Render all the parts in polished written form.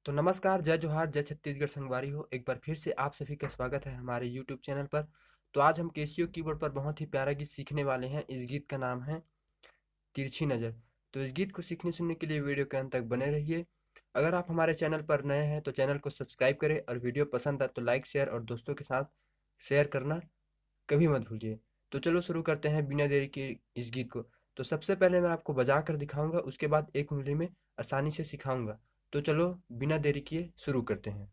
तो नमस्कार, जय जोहार, जय छत्तीसगढ़ संगवारी हो। एक बार फिर से आप सभी का स्वागत है हमारे यूट्यूब चैनल पर। तो आज हम कैसियो कीबोर्ड पर बहुत ही प्यारा गीत सीखने वाले हैं। इस गीत का नाम है तिरछी नज़र। तो इस गीत को सीखने सुनने के लिए वीडियो के अंत तक बने रहिए। अगर आप हमारे चैनल पर नए हैं तो चैनल को सब्सक्राइब करें और वीडियो पसंद आए तो लाइक शेयर और दोस्तों के साथ शेयर करना कभी मत भूलिए। तो चलो शुरू करते हैं बिना देरी के इस गीत को। तो सबसे पहले मैं आपको बजा कर दिखाऊंगा, उसके बाद एक उंगली में आसानी से सिखाऊंगा। तो चलो बिना देरी किए शुरू करते हैं।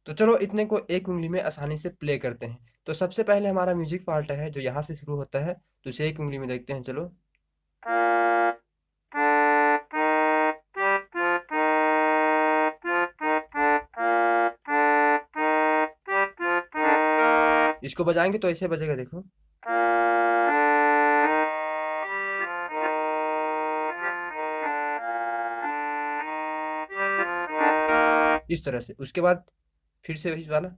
तो चलो इतने को एक उंगली में आसानी से प्ले करते हैं। तो सबसे पहले हमारा म्यूजिक पार्ट है जो यहाँ से शुरू होता है, तो इसे एक उंगली में देखते हैं। चलो, इसको बजाएंगे तो ऐसे बजेगा, देखो। इस तरह से। उसके बाद फिर से वही वाला।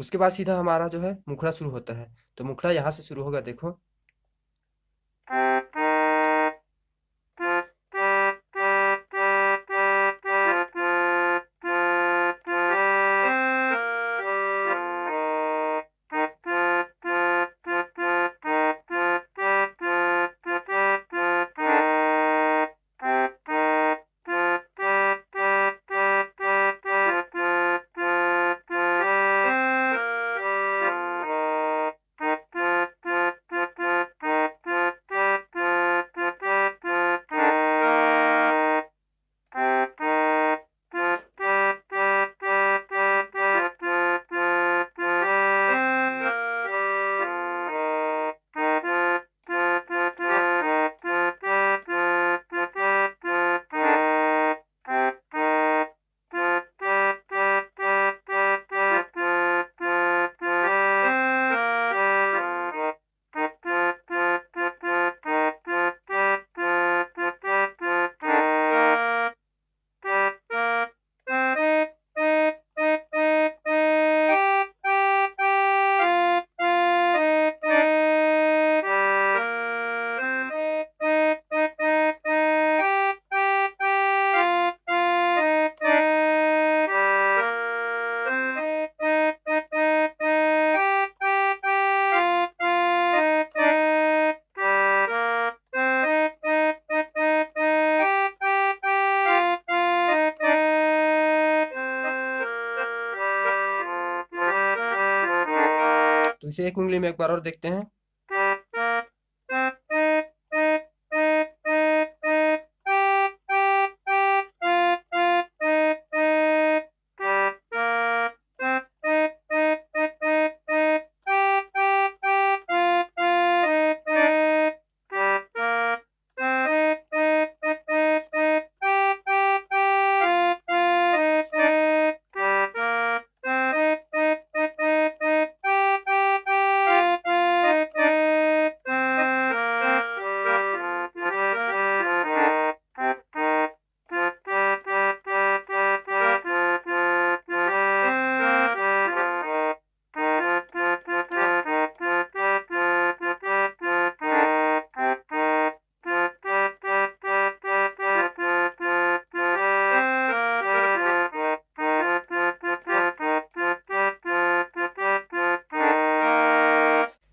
उसके बाद सीधा हमारा जो है मुखड़ा शुरू होता है। तो मुखड़ा यहाँ से शुरू होगा, देखो। तो इसे एक उंगली में एक बार और देखते हैं।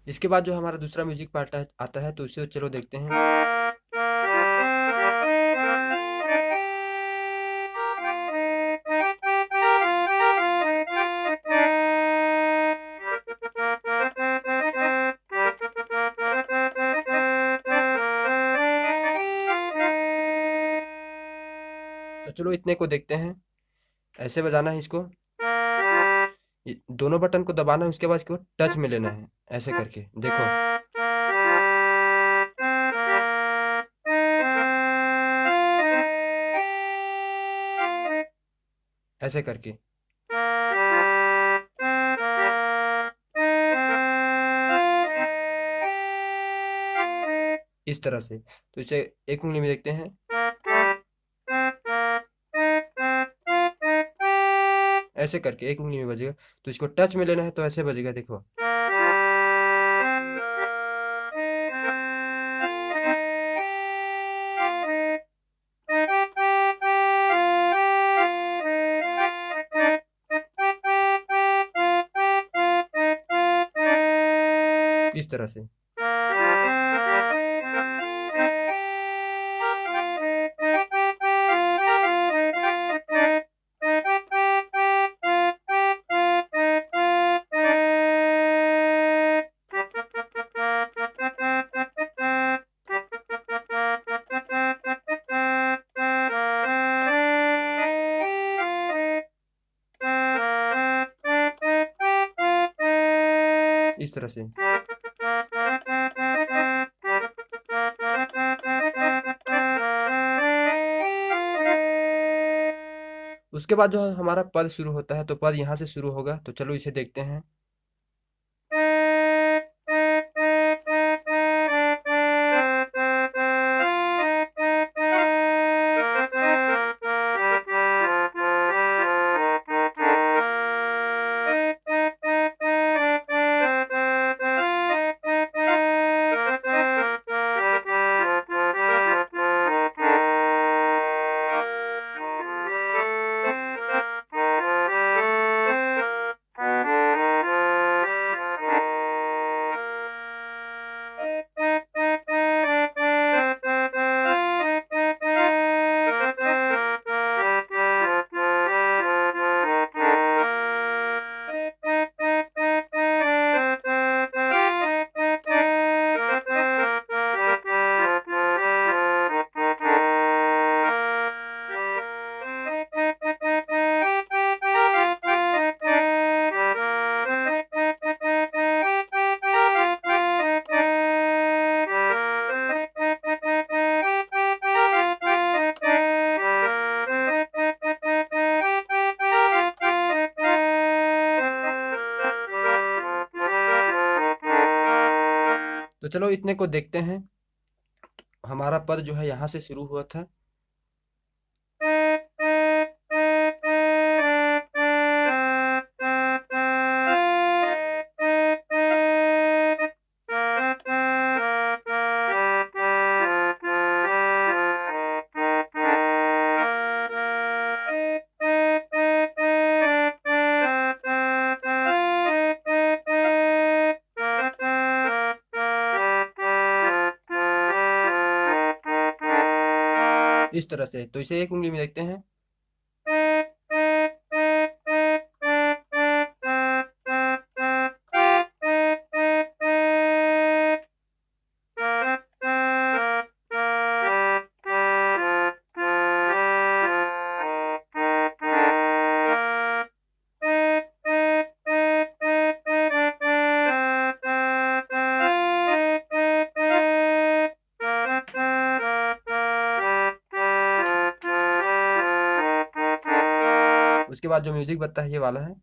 इसके बाद जो हमारा दूसरा म्यूजिक पार्ट आता है तो उसे चलो देखते हैं। तो चलो इतने को देखते हैं। ऐसे बजाना है इसको, दोनों बटन को दबाना है, उसके बाद इसको टच में लेना है ऐसे करके, देखो। ऐसे करके इस तरह से। तो इसे एक उंगली में देखते हैं। ऐसे करके एक उंगली में बजेगा। तो इसको टच में लेना है तो ऐसे बजेगा, देखो। इस तरह से। इस तरह से। उसके बाद जो हमारा पद शुरू होता है तो पद यहाँ से शुरू होगा। तो चलो इसे देखते हैं। तो चलो इतने को देखते हैं। हमारा पद जो है यहाँ से शुरू हुआ था। इस तरह से। तो इसे एक उंगली में देखते हैं। उसके बाद जो म्यूजिक बजता है ये वाला है।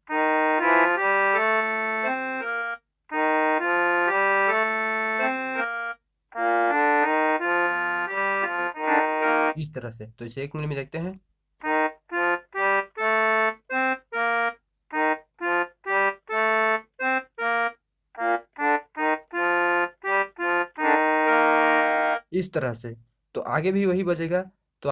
इस तरह से। तो इसे एक मिनट में देखते हैं। इस तरह से। तो आगे भी वही बजेगा।